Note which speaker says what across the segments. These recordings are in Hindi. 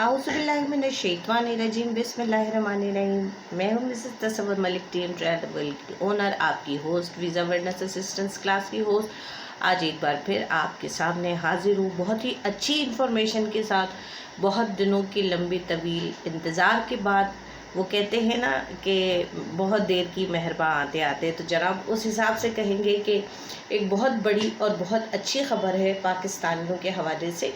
Speaker 1: आउज़ुबिल्लाहिमिनश्शैतानिर्रजीम बिस्मिल्लाहिर्रहमानिर्रहीम। मैं हूँ मिसेस तसव्वुर मलिक, टीम ट्रैवल की ओनर, आपकी host, visa awareness assistance class की होस्ट। आज एक बार फिर आपके सामने हाजिर हूँ बहुत ही अच्छी इन्फॉर्मेशन के साथ। बहुत दिनों की लंबी तवील इंतज़ार के बाद, वो कहते हैं ना कि बहुत देर की मेहरबान आते आते, तो जनाब उस हिसाब से कहेंगे कि एक बहुत बड़ी और बहुत अच्छी ख़बर है पाकिस्तानियों के हवाले से।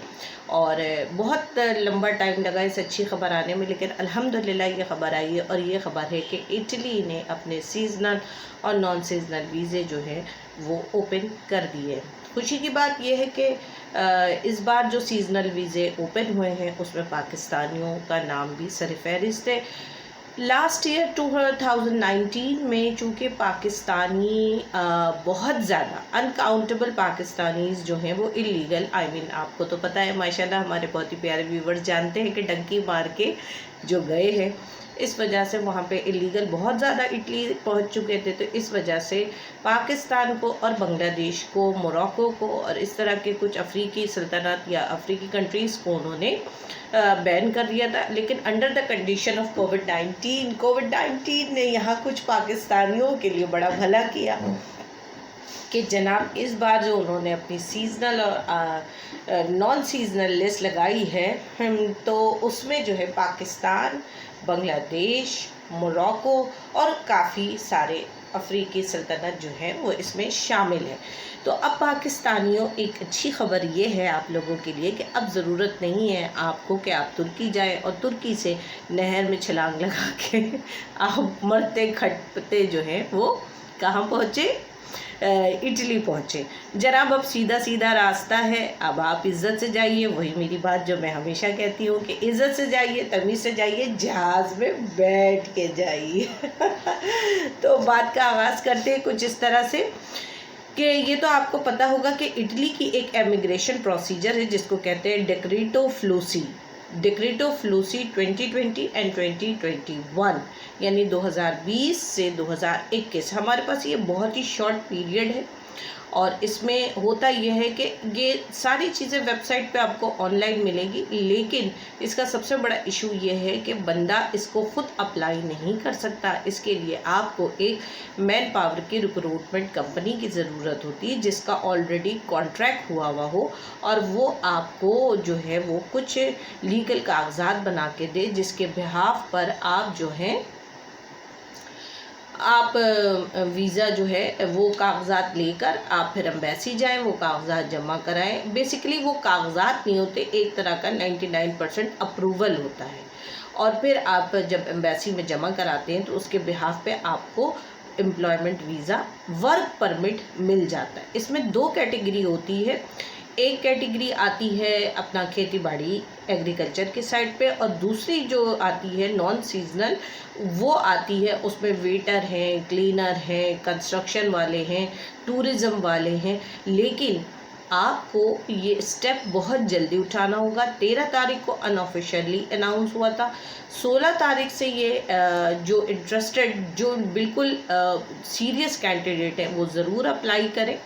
Speaker 1: और बहुत लंबा टाइम लगा इस अच्छी ख़बर आने में, लेकिन अल्हम्दुलिल्लाह ये ख़बर आई है। और ये ख़बर है कि इटली ने अपने सीज़नल और नॉन सीज़नल वीज़े जो है वो ओपन कर दिए। खुशी की बात यह है कि इस बार जो सीज़नल वीज़े ओपन हुए हैं उसमें पाकिस्तानियों का नाम भी सरफ़हरिस्त है। लास्ट ईयर 2019 में चूँकि पाकिस्तानी बहुत ज़्यादा अनकाउंटेबल पाकिस्तानीज़ जो हैं वो इलीगल, आपको तो पता है माशाल्लाह, हमारे बहुत ही प्यारे व्यूवर्स जानते हैं कि डंकी मार के जो गए हैं, इस वजह से वहाँ पे इलीगल बहुत ज़्यादा इटली पहुँच चुके थे। तो इस वजह से पाकिस्तान को और बांग्लादेश को, मोरक्को को और इस तरह के कुछ अफ्रीकी सल्तनत या अफ्रीकी कंट्रीज़ को उन्होंने बैन कर दिया था। लेकिन अंडर द कंडीशन ऑफ कोविड-19 ने यहाँ कुछ पाकिस्तानियों के लिए बड़ा भला किया कि जनाब इस बार जो उन्होंने अपनी सीज़नल और नॉन सीज़नल लिस्ट लगाई है, तो उसमें जो है पाकिस्तान, बांग्लादेश, मोरक्को और काफ़ी सारे अफ्रीकी सल्तनत जो है वो इसमें शामिल है। तो अब पाकिस्तानियों, एक अच्छी ख़बर ये है आप लोगों के लिए कि अब ज़रूरत नहीं है आपको कि आप तुर्की जाएं और तुर्की से नहर में छलांग लगा के आप मरते खटपते जो हैं वो कहाँ पहुँचे, इटली पहुँचे। जनाब अब सीधा सीधा रास्ता है, अब आप इज़्ज़त से जाइए। वही मेरी बात जो मैं हमेशा कहती हूँ कि इज़्ज़त से जाइए, तमीज़ से जाइए, जहाज़ में बैठ के जाइए। तो बात का आगाज़ करते हैं कुछ इस तरह से कि ये तो आपको पता होगा कि इटली की एक इमिग्रेशन प्रोसीजर है जिसको कहते हैं डेक्रेटो फ्लूसी 2020 एंड 2021, यानी 2020 से 2021। हमारे पास ये बहुत ही शॉर्ट पीरियड है और इसमें होता यह है कि ये सारी चीज़ें वेबसाइट पे आपको ऑनलाइन मिलेगी, लेकिन इसका सबसे बड़ा इशू ये है कि बंदा इसको ख़ुद अप्लाई नहीं कर सकता। इसके लिए आपको एक मैन पावर की रिक्रूटमेंट कंपनी की ज़रूरत होती है जिसका ऑलरेडी कॉन्ट्रैक्ट हुआ हो, और वो आपको जो है वो कुछ लीगल कागजात बना के दे जिसके बिहाफ पर आप जो हैं आप वीज़ा जो है वो कागजात लेकर आप फिर एम्बेसी जाएं, वो कागजात जमा कराएं। बेसिकली वो कागजात नहीं होते, एक तरह का 99% अप्रूवल होता है। और फिर आप जब एम्बेसी में जमा कराते हैं तो उसके बिहाफ पे आपको एम्प्लॉयमेंट वीज़ा, वर्क परमिट मिल जाता है। इसमें दो कैटेगरी होती है। एक कैटेगरी आती है अपना खेती बाड़ी एग्रीकल्चर के साइड पे, और दूसरी जो आती है नॉन सीजनल, वो आती है उसमें वेटर हैं, क्लीनर हैं, कंस्ट्रक्शन वाले हैं, टूरिज़्म वाले हैं। लेकिन आपको ये स्टेप बहुत जल्दी उठाना होगा। 13 तारीख को अनऑफिशियली अनाउंस हुआ था। 16 तारीख से ये जो इंटरेस्टेड, जो बिल्कुल सीरियस कैंडिडेट हैं वो ज़रूर अप्लाई करें,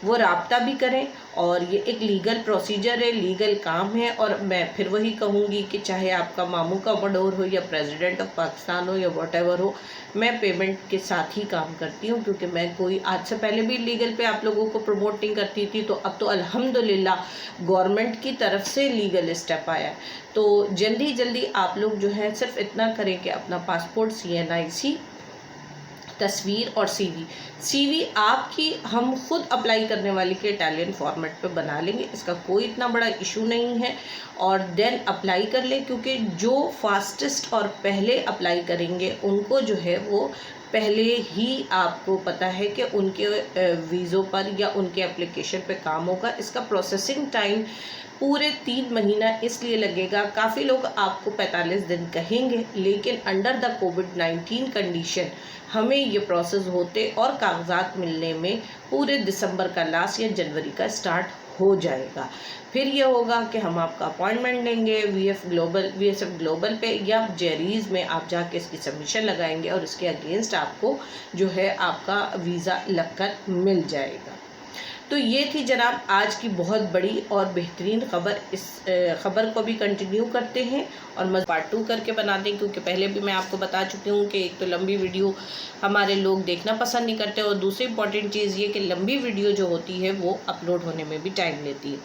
Speaker 1: वो राब्ता भी करें। और ये एक लीगल प्रोसीजर है, लीगल काम है। और मैं फिर वही कहूँगी कि चाहे आपका मामू का बडोर हो या प्रेसिडेंट ऑफ पाकिस्तान हो या व्हाटएवर हो, मैं पेमेंट के साथ ही काम करती हूँ, क्योंकि मैं कोई आज से पहले भी लीगल पे आप लोगों को प्रमोट नहीं करती थी। तो अब तो अल्हम्दुलिल्लाह गवर्नमेंट की तरफ से लीगल स्टेप आया है। तो जल्दी जल्दी आप लोग जो है सिर्फ इतना करें कि अपना पासपोर्ट, CNIC, तस्वीर और सीवी आपकी हम खुद अप्लाई करने वाले के इटालियन फॉर्मेट पे बना लेंगे, इसका कोई इतना बड़ा इशू नहीं है। और देन अप्लाई कर लें, क्योंकि जो फास्टेस्ट और पहले अप्लाई करेंगे उनको जो है वो पहले ही आपको पता है कि उनके वीज़ों पर या उनके एप्लीकेशन पे काम होगा। इसका प्रोसेसिंग टाइम पूरे 3 महीना इसलिए लगेगा। काफ़ी लोग आपको 45 दिन कहेंगे, लेकिन अंडर द कोविड-19 कंडीशन हमें ये प्रोसेस होते और कागजात मिलने में पूरे दिसंबर का लास्ट या जनवरी का स्टार्ट हो जाएगा। फिर ये होगा कि हम आपका अपॉइंटमेंट लेंगे VSF ग्लोबल पे या जेरीज़ में आप जाके इसकी सबमिशन लगाएंगे और इसके अगेंस्ट आपको जो है आपका वीज़ा लगकर मिल जाएगा। तो ये थी जनाब आज की बहुत बड़ी और बेहतरीन ख़बर। इस ख़बर को भी कंटिन्यू करते हैं और पार्ट 2 करके बनाते हैं, क्योंकि पहले भी मैं आपको बता चुकी हूँ कि एक तो लंबी वीडियो हमारे लोग देखना पसंद नहीं करते, और दूसरी इंपॉर्टेंट चीज़ ये कि लंबी वीडियो जो होती है वो अपलोड होने में भी टाइम लेती है।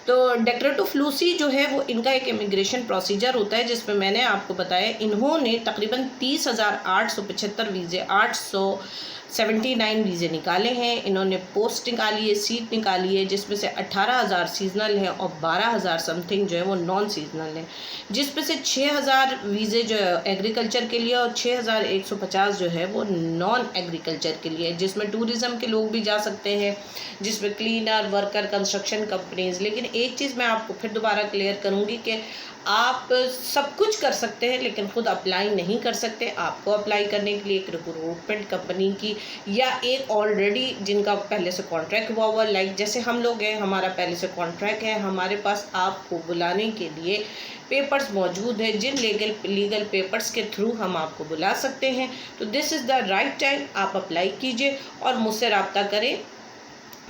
Speaker 1: तो डेक्रेटो फ्लूसी जो है वो इनका एक इमिग्रेशन प्रोसीजर होता है, जिसमें मैंने आपको बताया इन्होंने तकरीबन 30,875 वीज़े 879 वीज़े निकाले हैं। इन्होंने पोस्ट निकाली है, सीट निकाली है, जिसमें से 18,000 सीजनल हैं और 12,000 समथिंग जो है वो नॉन सीजनल हैं, जिसमें से 6,000 वीज़े जो है एग्रीकल्चर के लिए और 6,150 जो है वो नॉन एग्रीकल्चर के लिए, जिसमें टूरिज़म के लोग भी जा सकते हैं, जिसमें क्लीनर, वर्कर, कंस्ट्रक्शन कंपनीज़। लेकिन एक चीज़ मैं आपको फिर दोबारा क्लियर करूँगी कि आप सब कुछ कर सकते हैं लेकिन ख़ुद अप्लाई नहीं कर सकते। आपको अप्लाई करने के लिए एक रिक्रूटमेंट कंपनी की या एक ऑलरेडी जिनका पहले से कॉन्ट्रैक्ट हुआ हुआ, लाइक जैसे हम लोग हैं, हमारा पहले से कॉन्ट्रैक्ट है, हमारे पास आपको बुलाने के लिए पेपर्स मौजूद है, जिन लीगल पेपर्स के थ्रू हम आपको बुला सकते हैं। तो this is the right time, आप अप्लाई कीजिए और मुझसे रब्ता करें।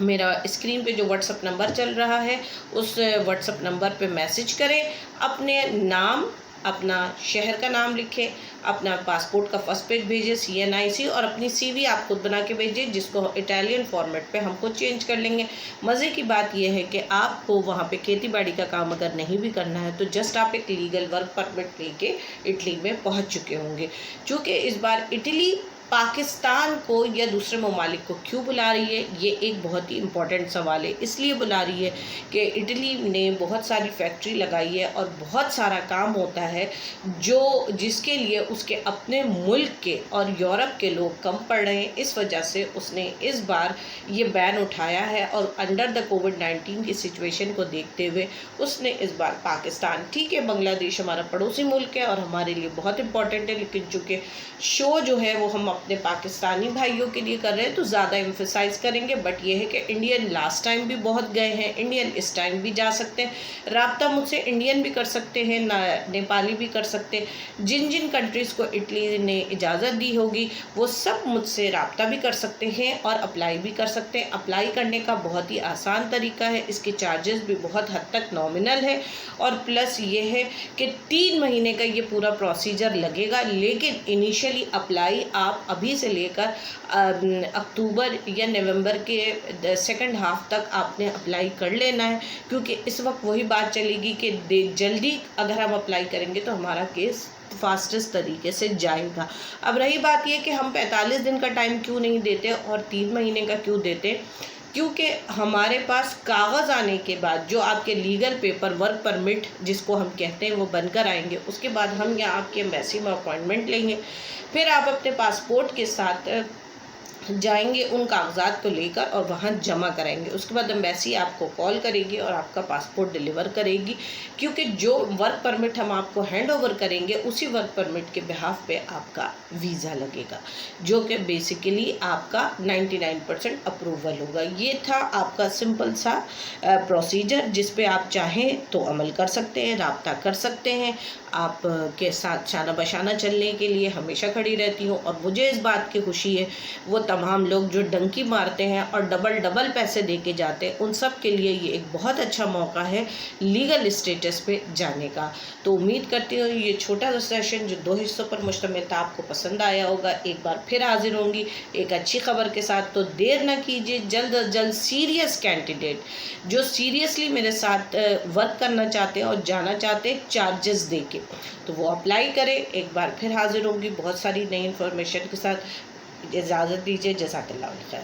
Speaker 1: मेरा स्क्रीन पे जो व्हाट्सअप नंबर चल रहा है उस व्हाट्सअप नंबर पे मैसेज करें, अपने नाम, अपना शहर का नाम लिखें, अपना पासपोर्ट का फर्स्ट पेज भेजें, CNIC, और अपनी CV आप खुद बना के भेजें, जिसको इटालियन फॉर्मेट पे हमको चेंज कर लेंगे। मज़े की बात यह है कि आपको वहाँ पे खेती बाड़ी का काम अगर नहीं भी करना है तो जस्ट आप एक लीगल वर्क परमिट लेके इटली में पहुँच चुके होंगे। चूँकि इस बार इटली पाकिस्तान को या दूसरे ममालिक को क्यों बुला रही है, ये एक बहुत ही इम्पॉर्टेंट सवाल है। इसलिए बुला रही है कि इटली ने बहुत सारी फैक्ट्री लगाई है और बहुत सारा काम होता है जिसके लिए उसके अपने मुल्क के और यूरोप के लोग कम पड़ रहे हैं। इस वजह से उसने इस बार ये बैन उठाया है और अंडर द कोविड-19 की सिचुएशन को देखते हुए उसने इस बार पाकिस्तान, ठीक है बांग्लादेश हमारा पड़ोसी मुल्क है और हमारे लिए बहुत इम्पॉर्टेंट है, लेकिन चूँकि शो जो है वो हम अपने पाकिस्तानी भाइयों के लिए कर रहे हैं तो ज़्यादा एम्फेसाइज करेंगे। बट ये है कि इंडियन लास्ट टाइम भी बहुत गए हैं, इंडियन इस टाइम भी जा सकते हैं। रब्ता मुझसे इंडियन भी कर सकते हैं, नेपाली भी कर सकते हैं। जिन जिन कंट्रीज़ को इटली ने इजाज़त दी होगी वो सब मुझसे रब्ता भी कर सकते हैं और अप्लाई भी कर सकते हैं। अप्लाई करने का बहुत ही आसान तरीका है, इसके चार्जेस भी बहुत हद तक नॉमिनल है, और प्लस ये है कि 3 महीने का ये पूरा प्रोसीजर लगेगा। लेकिन इनिशियली अप्लाई आप अभी से लेकर अक्टूबर या नवंबर के सेकंड हाफ तक आपने अप्लाई कर लेना है, क्योंकि इस वक्त वही बात चलेगी कि जल्दी अगर हम अप्लाई करेंगे तो हमारा केस फास्टेस्ट तरीके से जाएगा। अब रही बात ये कि हम 45 दिन का टाइम क्यों नहीं देते और 3 महीने का क्यों देते, क्योंकि हमारे पास कागज़ आने के बाद जो आपके लीगल पेपर वर्क परमिट जिसको हम कहते हैं वो बनकर आएंगे, उसके बाद हम यहाँ आपके एम्बेसी में अपॉइंटमेंट लेंगे, फिर आप अपने पासपोर्ट के साथ जाएंगे उन कागजात को लेकर और वहाँ जमा कराएंगे। उसके बाद एम्बेसी आपको कॉल करेगी और आपका पासपोर्ट डिलीवर करेगी, क्योंकि जो वर्क परमिट हम आपको हैंड ओवर करेंगे उसी वर्क परमिट के बिहाफ पे आपका वीज़ा लगेगा, जो कि बेसिकली आपका 99% अप्रूवल होगा। ये था आपका सिंपल सा प्रोसीजर, जिस पे आप चाहें तो अमल कर सकते हैं, रब्ता कर सकते हैं। आप के साथ शाना बशाना चलने के लिए हमेशा खड़ी रहती हूँ, और मुझे इस बात की खुशी है वो तमाम लोग जो डंकी मारते हैं और डबल पैसे दे के जाते हैं, उन सब के लिए ये एक बहुत अच्छा मौका है लीगल स्टेटस पे जाने का। तो उम्मीद करती हूँ ये छोटा सा सेशन जो 2 हिस्सों पर मुश्तमिल था आपको पसंद आया होगा। एक बार फिर हाजिर होंगी एक अच्छी खबर के साथ, तो देर न कीजिए, जल्द अज जल्द सीरियस कैंडिडेट जो सीरियसली मेरे साथ वर्क करना चाहते हैं और जाना चाहते हैं चार्जेस दे के, तो वो अप्लाई करें। एक बार फिर हाजिर होंगी बहुत सारी नई इन्फॉर्मेशन के साथ। इजाज़त दीजिए, जज़ाकल्लाह खैर।